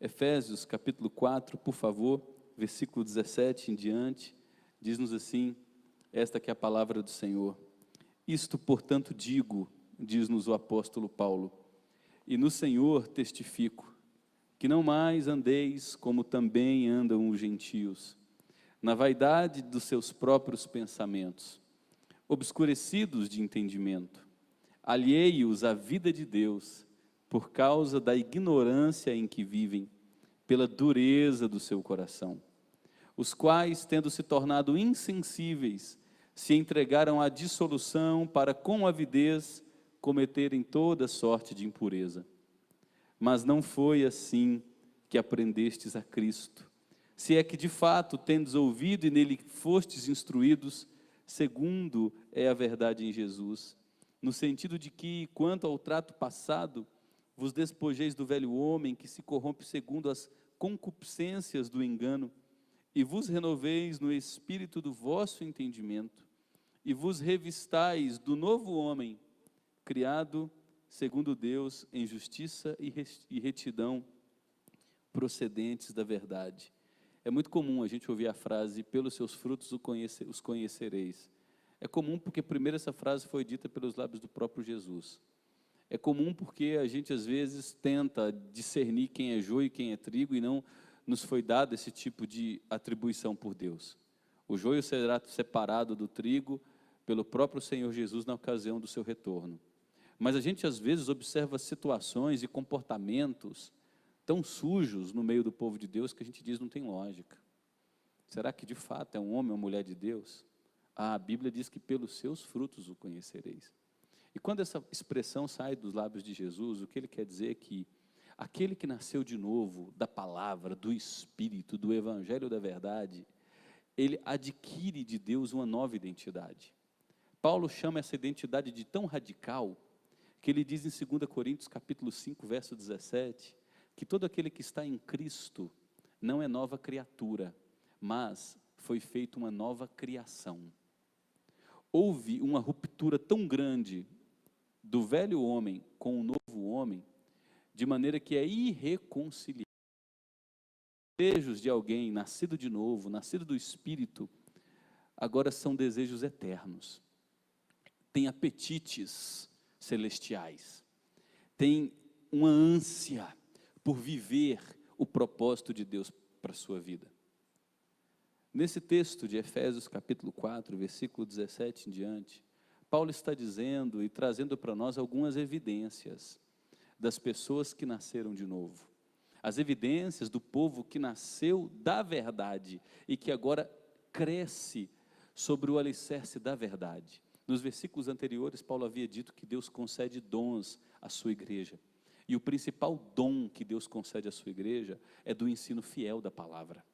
Efésios capítulo 4, por favor, versículo 17 em diante, diz-nos assim, esta que é a palavra do Senhor. Isto, portanto, digo, diz-nos o apóstolo Paulo, e no Senhor testifico, que não mais andeis como também andam os gentios, na vaidade dos seus próprios pensamentos, obscurecidos de entendimento, alheios à vida de Deus, por causa da ignorância em que vivem, pela dureza do seu coração, os quais, tendo se tornado insensíveis, se entregaram à dissolução para com avidez cometerem toda sorte de impureza. Mas não foi assim que aprendestes a Cristo, se é que de fato tendes ouvido e nele fostes instruídos, segundo é a verdade em Jesus, no sentido de que, quanto ao trato passado, vos despojeis do velho homem que se corrompe segundo as concupiscências do engano, e vos renoveis no espírito do vosso entendimento, e vos revistais do novo homem, criado segundo Deus em justiça e retidão, procedentes da verdade. É muito comum a gente ouvir a frase, pelos seus frutos os conhecereis. É comum porque primeiro essa frase foi dita pelos lábios do próprio Jesus. É comum porque a gente às vezes tenta discernir quem é joio e quem é trigo e não nos foi dado esse tipo de atribuição por Deus. O joio será separado do trigo pelo próprio Senhor Jesus na ocasião do seu retorno. Mas a gente às vezes observa situações e comportamentos tão sujos no meio do povo de Deus que a gente diz não tem lógica. Será que de fato é um homem ou mulher de Deus? A Bíblia diz que pelos seus frutos o conhecereis. E quando essa expressão sai dos lábios de Jesus, o que ele quer dizer é que aquele que nasceu de novo da palavra, do Espírito, do Evangelho da verdade, ele adquire de Deus uma nova identidade. Paulo chama essa identidade de tão radical, que ele diz em 2 Coríntios capítulo 5, verso 17, que todo aquele que está em Cristo não é nova criatura, mas foi feita uma nova criação. Houve uma ruptura tão grande do velho homem com o novo homem, de maneira que é irreconciliável. Os desejos de alguém nascido de novo, nascido do Espírito, agora são desejos eternos. Tem apetites celestiais. Tem uma ânsia por viver o propósito de Deus para a sua vida. Nesse texto de Efésios capítulo 4, versículo 17 em diante, Paulo está dizendo e trazendo para nós algumas evidências das pessoas que nasceram de novo. As evidências do povo que nasceu da verdade e que agora cresce sobre o alicerce da verdade. Nos versículos anteriores, Paulo havia dito que Deus concede dons à sua igreja. E o principal dom que Deus concede à sua igreja é do ensino fiel da palavra,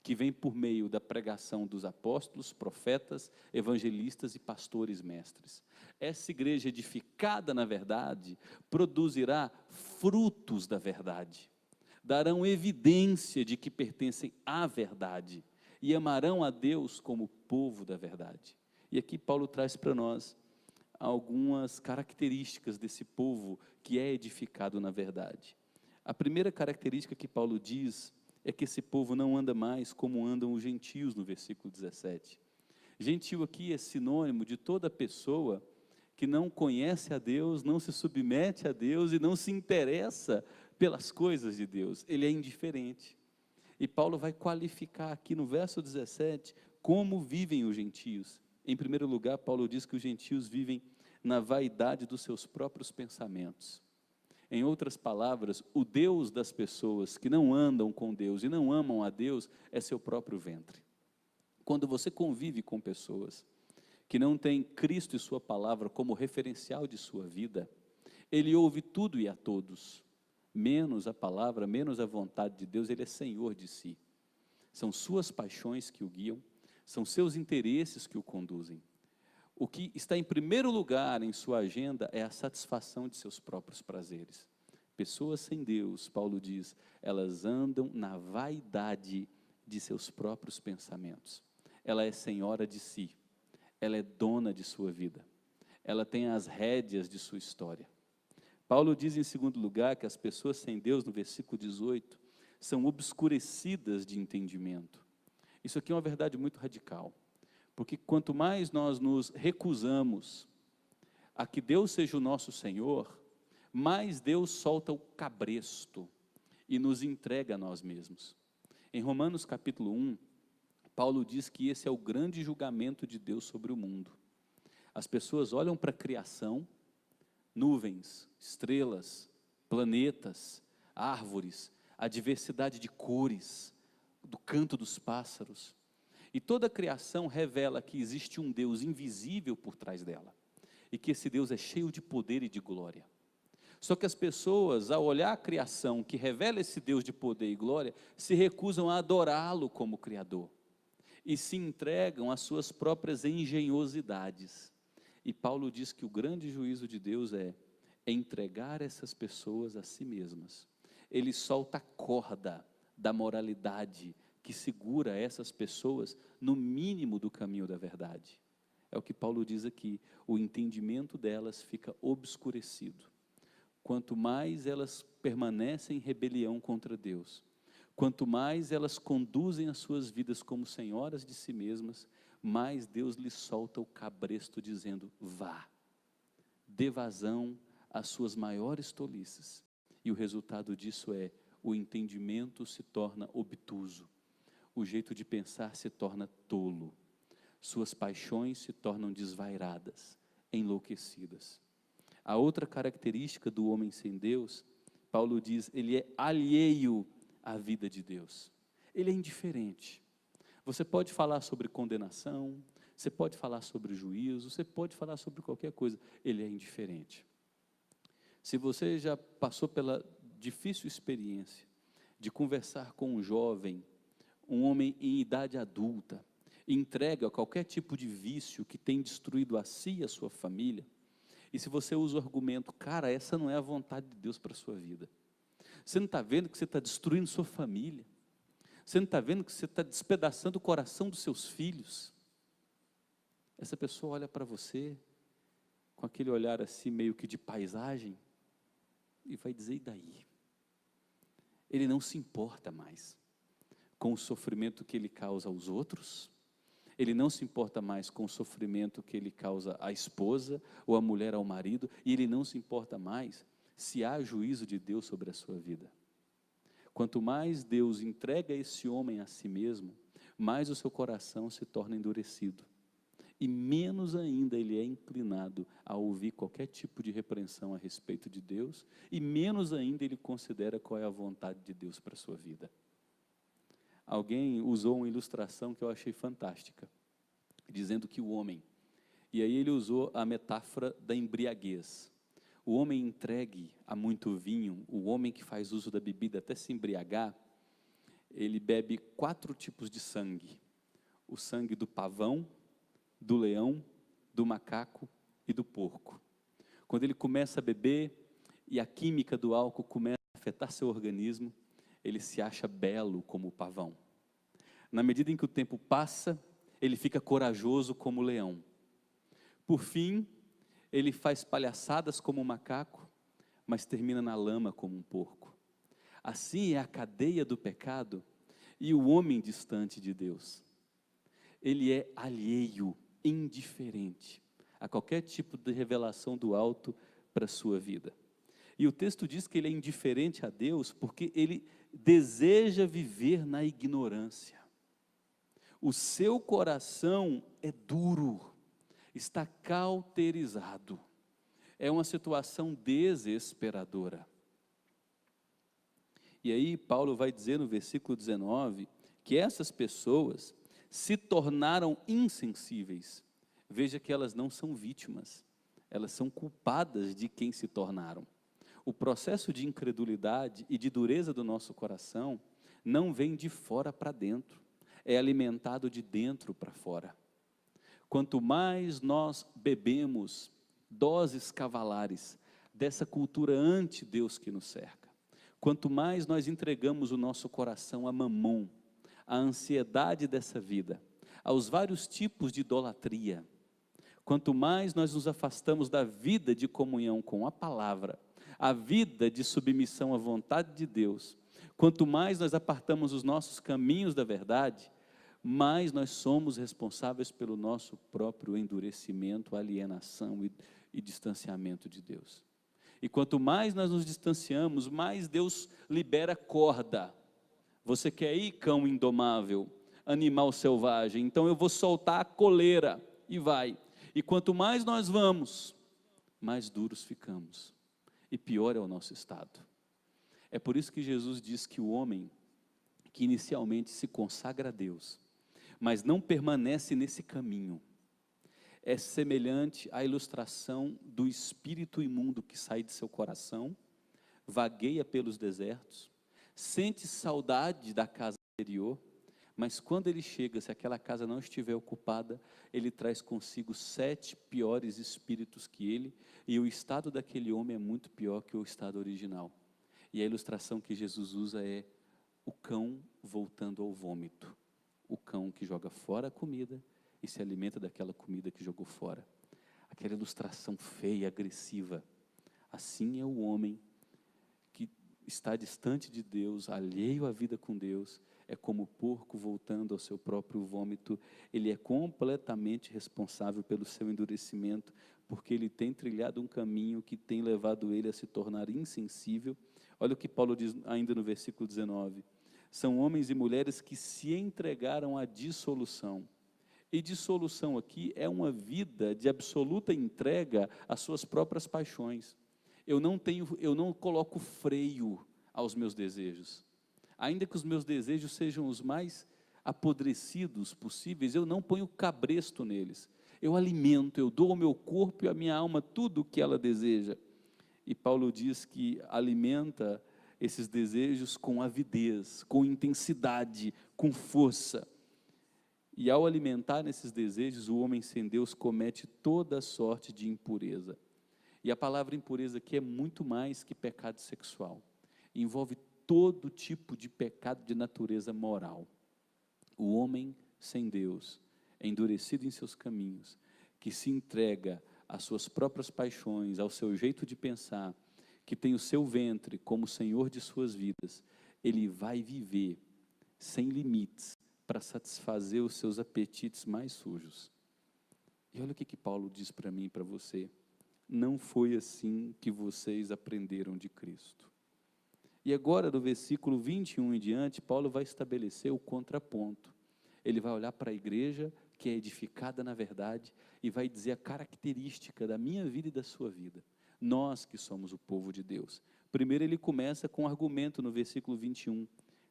que vem por meio da pregação dos apóstolos, profetas, evangelistas e pastores mestres. Essa igreja edificada na verdade produzirá frutos da verdade, darão evidência de que pertencem à verdade e amarão a Deus como povo da verdade. E aqui Paulo traz para nós algumas características desse povo que é edificado na verdade. A primeira característica que Paulo diz é que esse povo não anda mais como andam os gentios, no versículo 17. Gentil aqui é sinônimo de toda pessoa que não conhece a Deus, não se submete a Deus e não se interessa pelas coisas de Deus. Ele é indiferente. E Paulo vai qualificar aqui no verso 17 como vivem os gentios. Em primeiro lugar, Paulo diz que os gentios vivem na vaidade dos seus próprios pensamentos. Em outras palavras, o Deus das pessoas que não andam com Deus e não amam a Deus é seu próprio ventre. Quando você convive com pessoas que não têm Cristo e sua palavra como referencial de sua vida, ele ouve tudo e a todos, menos a palavra, menos a vontade de Deus. Ele é senhor de si. São suas paixões que o guiam, são seus interesses que o conduzem. O que está em primeiro lugar em sua agenda é a satisfação de seus próprios prazeres. Pessoas sem Deus, Paulo diz, elas andam na vaidade de seus próprios pensamentos. Ela é senhora de si, ela é dona de sua vida, ela tem as rédeas de sua história. Paulo diz em segundo lugar que as pessoas sem Deus, no versículo 18, são obscurecidas de entendimento. Isso aqui é uma verdade muito radical, porque quanto mais nós nos recusamos a que Deus seja o nosso Senhor, mais Deus solta o cabresto e nos entrega a nós mesmos. Em Romanos capítulo 1, Paulo diz que esse é o grande julgamento de Deus sobre o mundo. As pessoas olham para a criação, nuvens, estrelas, planetas, árvores, a diversidade de cores, do canto dos pássaros, e toda a criação revela que existe um Deus invisível por trás dela, e que esse Deus é cheio de poder e de glória. Só que as pessoas, ao olhar a criação que revela esse Deus de poder e glória, se recusam a adorá-lo como Criador, e se entregam às suas próprias engenhosidades. E Paulo diz que o grande juízo de Deus é entregar essas pessoas a si mesmas. Ele solta a corda da moralidade que segura essas pessoas no mínimo do caminho da verdade. É o que Paulo diz aqui, o entendimento delas fica obscurecido. Quanto mais elas permanecem em rebelião contra Deus, quanto mais elas conduzem as suas vidas como senhoras de si mesmas, mais Deus lhes solta o cabresto dizendo, vá, dê vazão às suas maiores tolices. E o resultado disso é, o entendimento se torna obtuso, o jeito de pensar se torna tolo, suas paixões se tornam desvairadas, enlouquecidas. A outra característica do homem sem Deus, Paulo diz, ele é alheio à vida de Deus, ele é indiferente. Você pode falar sobre condenação, você pode falar sobre juízo, você pode falar sobre qualquer coisa, ele é indiferente. Se você já passou pela difícil experiência de conversar com um jovem, um homem em idade adulta, entregue a qualquer tipo de vício que tem destruído a si e a sua família, e se você usa o argumento, cara, essa não é a vontade de Deus para a sua vida, você não está vendo que você está destruindo sua família, você não está vendo que você está despedaçando o coração dos seus filhos, essa pessoa olha para você, com aquele olhar assim, meio que de paisagem, e vai dizer, e daí? Ele não se importa mais com o sofrimento que ele causa aos outros, ele não se importa mais com o sofrimento que ele causa à esposa, ou à mulher ao marido, e ele não se importa mais se há juízo de Deus sobre a sua vida. Quanto mais Deus entrega esse homem a si mesmo, mais o seu coração se torna endurecido, e menos ainda ele é inclinado a ouvir qualquer tipo de repreensão a respeito de Deus, e menos ainda ele considera qual é a vontade de Deus para a sua vida. Alguém usou uma ilustração que eu achei fantástica, dizendo que o homem, e aí ele usou a metáfora da embriaguez, o homem entregue a muito vinho, o homem que faz uso da bebida até se embriagar, ele bebe 4 tipos de sangue, o sangue do pavão, do leão, do macaco e do porco. Quando ele começa a beber e a química do álcool começa a afetar seu organismo, ele se acha belo como o pavão. Na medida em que o tempo passa, ele fica corajoso como o leão. Por fim, ele faz palhaçadas como o macaco, mas termina na lama como um porco. Assim é a cadeia do pecado e o homem distante de Deus. Ele é alheio, indiferente a qualquer tipo de revelação do alto para a sua vida. E o texto diz que ele é indiferente a Deus porque ele deseja viver na ignorância. O seu coração é duro, está cauterizado. É uma situação desesperadora. E aí Paulo vai dizer no versículo 19, que essas pessoas se tornaram insensíveis. Veja que elas não são vítimas, elas são culpadas de quem se tornaram. O processo de incredulidade e de dureza do nosso coração não vem de fora para dentro, é alimentado de dentro para fora. Quanto mais nós bebemos doses cavalares dessa cultura anti-Deus que nos cerca, quanto mais nós entregamos o nosso coração a mamon, à ansiedade dessa vida, aos vários tipos de idolatria, quanto mais nós nos afastamos da vida de comunhão com a palavra, a vida de submissão à vontade de Deus, Quanto mais nós apartamos os nossos caminhos da verdade, mais nós somos responsáveis pelo nosso próprio endurecimento, alienação e distanciamento de Deus. E quanto mais nós nos distanciamos, mais Deus libera corda. Você quer ir, cão indomável, animal selvagem? Então eu vou soltar a coleira e vai. E quanto mais nós vamos, mais duros ficamos. E pior é o nosso estado. É por isso que Jesus diz que o homem que inicialmente se consagra a Deus, mas não permanece nesse caminho, é semelhante à ilustração do espírito imundo que sai de seu coração, vagueia pelos desertos, sente saudade da casa anterior, mas quando ele chega, se aquela casa não estiver ocupada, ele traz consigo 7 piores espíritos que ele, e o estado daquele homem é muito pior que o estado original. E a ilustração que Jesus usa é o cão voltando ao vômito, o cão que joga fora a comida e se alimenta daquela comida que jogou fora. Aquela ilustração feia, agressiva. Assim é o homem que está distante de Deus, alheio à vida com Deus, é como o porco voltando ao seu próprio vômito. Ele é completamente responsável pelo seu endurecimento, porque ele tem trilhado um caminho que tem levado ele a se tornar insensível. Olha o que Paulo diz ainda no versículo 19, são homens e mulheres que se entregaram à dissolução, e dissolução aqui é uma vida de absoluta entrega às suas próprias paixões. Eu não coloco freio aos meus desejos, ainda que os meus desejos sejam os mais apodrecidos possíveis, eu não ponho cabresto neles, eu alimento, eu dou ao meu corpo e à minha alma tudo o que ela deseja. E Paulo diz que alimenta esses desejos com avidez, com intensidade, com força. E ao alimentar nesses desejos, o homem sem Deus comete toda sorte de impureza. E a palavra impureza aqui é muito mais que pecado sexual. Envolve todo tipo de pecado de natureza moral. O homem sem Deus, endurecido em seus caminhos, que se entrega às suas próprias paixões, ao seu jeito de pensar, que tem o seu ventre como senhor de suas vidas, ele vai viver sem limites para satisfazer os seus apetites mais sujos. E olha o que Paulo diz para mim e para você: não foi assim que vocês aprenderam de Cristo. E agora, do versículo 21 em diante, Paulo vai estabelecer o contraponto. Ele vai olhar para a igreja que é edificada na verdade e vai dizer a característica da minha vida e da sua vida. Nós que somos o povo de Deus. Primeiro ele começa com um argumento no versículo 21,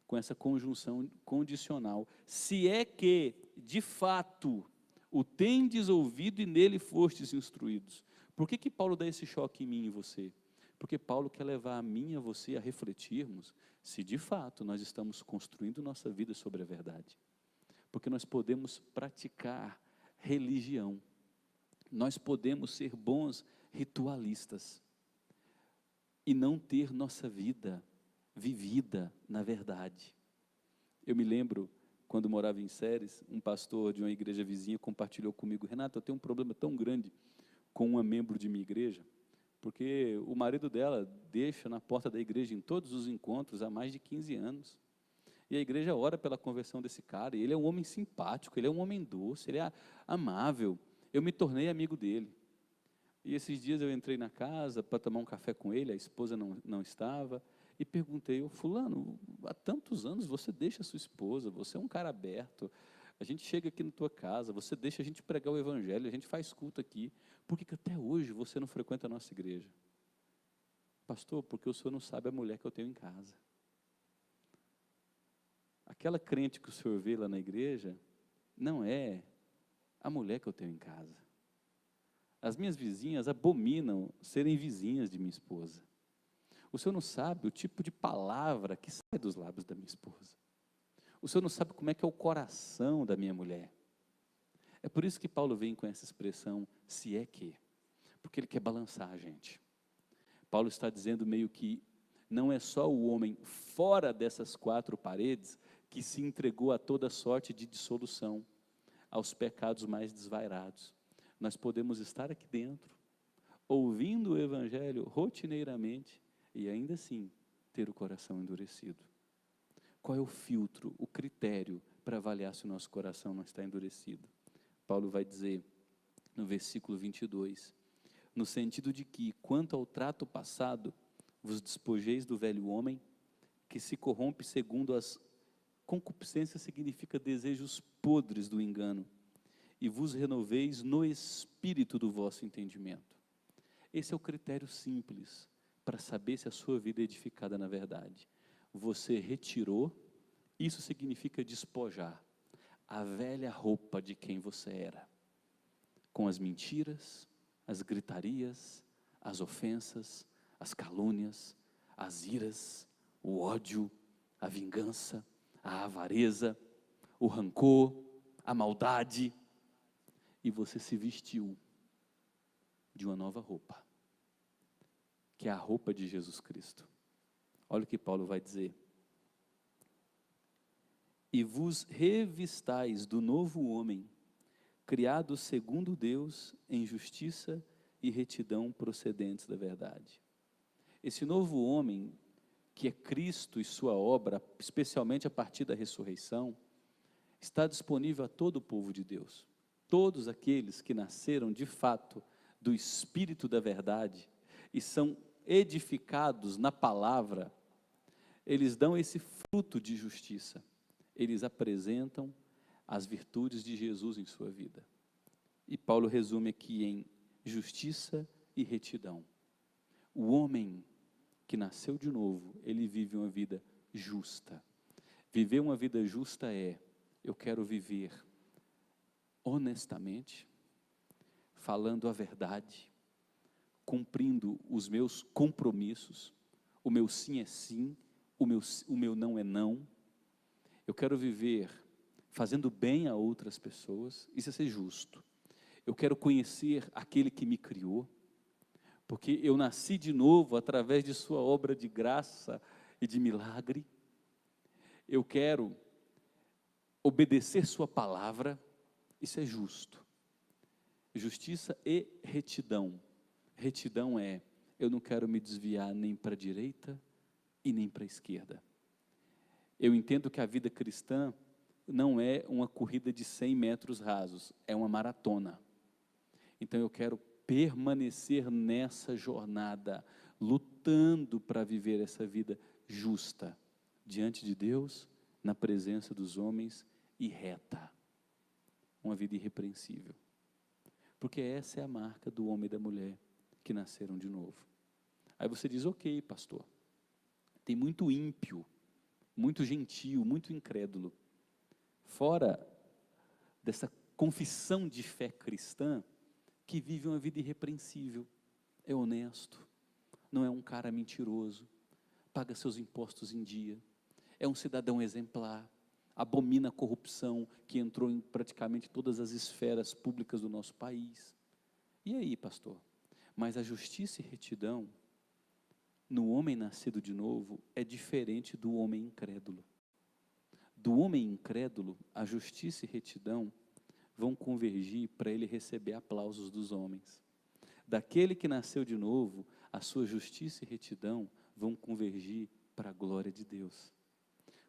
com essa conjunção condicional. Se é que, de fato, o tendes ouvido e nele fostes instruídos. Por que Paulo dá esse choque em mim e você? Porque Paulo quer levar a mim e a você a refletirmos se de fato nós estamos construindo nossa vida sobre a verdade. Porque nós podemos praticar religião, nós podemos ser bons ritualistas e não ter nossa vida vivida na verdade. Eu me lembro, quando morava em Séries, um pastor de uma igreja vizinha compartilhou comigo: Renato, eu tenho um problema tão grande com uma membro de minha igreja, porque o marido dela deixa na porta da igreja em todos os encontros há mais de 15 anos, e a igreja ora pela conversão desse cara, e ele é um homem simpático, ele é um homem doce, ele é amável, eu me tornei amigo dele. E esses dias eu entrei na casa para tomar um café com ele, a esposa não estava, e perguntei: fulano, há tantos anos você deixa a sua esposa, você é um cara aberto, a gente chega aqui na tua casa, você deixa a gente pregar o evangelho, a gente faz culto aqui, por que até hoje você não frequenta a nossa igreja? Pastor, porque o senhor não sabe a mulher que eu tenho em casa. Aquela crente que o senhor vê lá na igreja, não é a mulher que eu tenho em casa. As minhas vizinhas abominam serem vizinhas de minha esposa. O senhor não sabe o tipo de palavra que sai dos lábios da minha esposa. O senhor não sabe como é que é o coração da minha mulher. É por isso que Paulo vem com essa expressão, se é que, porque ele quer balançar a gente. Paulo está dizendo meio que não é só o homem fora dessas 4 paredes que se entregou a toda sorte de dissolução, aos pecados mais desvairados. Nós podemos estar aqui dentro, ouvindo o evangelho rotineiramente e ainda assim ter o coração endurecido. Qual é o filtro, o critério para avaliar se o nosso coração não está endurecido? Paulo vai dizer no versículo 22, no sentido de que, quanto ao trato passado, vos despojeis do velho homem, que se corrompe segundo as concupiscências, significa desejos podres do engano, e vos renoveis no espírito do vosso entendimento. Esse é o critério simples para saber se a sua vida é edificada na verdade. Você retirou, isso significa despojar a velha roupa de quem você era, com as mentiras, as gritarias, as ofensas, as calúnias, as iras, o ódio, a vingança, a avareza, o rancor, a maldade, e você se vestiu de uma nova roupa, que é a roupa de Jesus Cristo. Olha o que Paulo vai dizer: e vos revistais do novo homem, criado segundo Deus em justiça e retidão procedentes da verdade. Esse novo homem, que é Cristo e sua obra, especialmente a partir da ressurreição, está disponível a todo o povo de Deus. Todos aqueles que nasceram de fato do Espírito da verdade e são edificados na palavra, eles dão esse fruto de justiça. Eles apresentam as virtudes de Jesus em sua vida. E Paulo resume aqui em justiça e retidão. O homem que nasceu de novo, ele vive uma vida justa. Viver uma vida justa é: eu quero viver honestamente, falando a verdade, cumprindo os meus compromissos. O meu sim é sim, o meu não é não. Eu quero viver fazendo bem a outras pessoas, isso é ser justo. Eu quero conhecer aquele que me criou, porque eu nasci de novo através de sua obra de graça e de milagre. Eu quero obedecer sua palavra, isso é justo. Justiça e retidão. Retidão é: eu não quero me desviar nem para a direita e nem para a esquerda. Eu entendo que a vida cristã não é uma corrida de 100 metros rasos, é uma maratona. Então eu quero permanecer nessa jornada, lutando para viver essa vida justa, diante de Deus, na presença dos homens, e reta. Uma vida irrepreensível. Porque essa é a marca do homem e da mulher que nasceram de novo. Aí você diz: ok, pastor, tem muito ímpio, muito gentio, muito incrédulo. Fora dessa confissão de fé cristã, que vive uma vida irrepreensível, é honesto, não é um cara mentiroso, paga seus impostos em dia, é um cidadão exemplar, abomina a corrupção que entrou em praticamente todas as esferas públicas do nosso país. E aí, pastor? Mas a justiça e retidão no homem nascido de novo é diferente do homem incrédulo. Do homem incrédulo, a justiça e retidão vão convergir para ele receber aplausos dos homens. Daquele que nasceu de novo, a sua justiça e retidão vão convergir para a glória de Deus.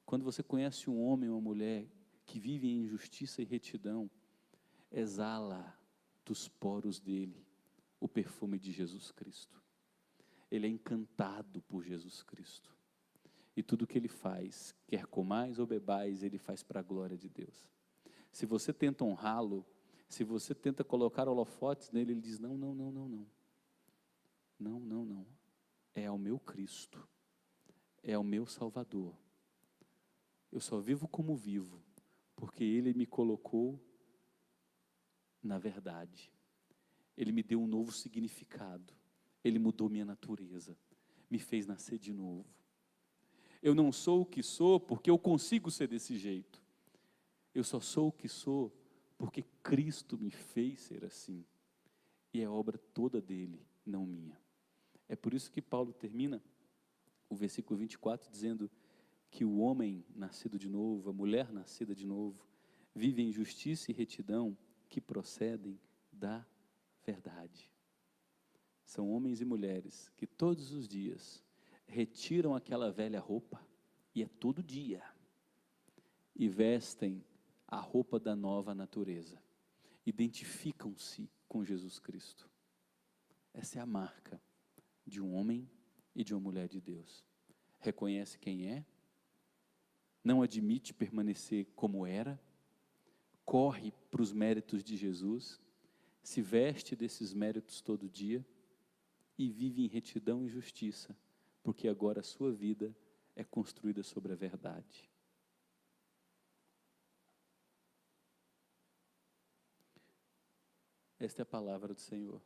Quando você conhece um homem ou uma mulher que vive em justiça e retidão, exala dos poros dele o perfume de Jesus Cristo. Ele é encantado por Jesus Cristo. E tudo que ele faz, quer comais ou bebais, ele faz para a glória de Deus. Se você tenta honrá-lo, se você tenta colocar holofotes nele, ele diz: não, não, não, não, não. Não, não, não. É ao meu Cristo. É ao meu Salvador. Eu só vivo como vivo, porque Ele me colocou na verdade. Ele me deu um novo significado. Ele mudou minha natureza. Me fez nascer de novo. Eu não sou o que sou porque eu consigo ser desse jeito. Eu só sou o que sou porque Cristo me fez ser assim. E é obra toda dele, não minha. É por isso que Paulo termina o versículo 24 dizendo que o homem nascido de novo, a mulher nascida de novo, vive em justiça e retidão que procedem da verdade. São homens e mulheres que todos os dias retiram aquela velha roupa, e é todo dia. e vestem a roupa da nova natureza. Identificam-se com Jesus Cristo. Essa é a marca de um homem e de uma mulher de Deus. Reconhece quem é, não admite permanecer como era, corre para os méritos de Jesus, se veste desses méritos todo dia e vive em retidão e justiça, porque agora a sua vida é construída sobre a verdade. Esta é a palavra do Senhor.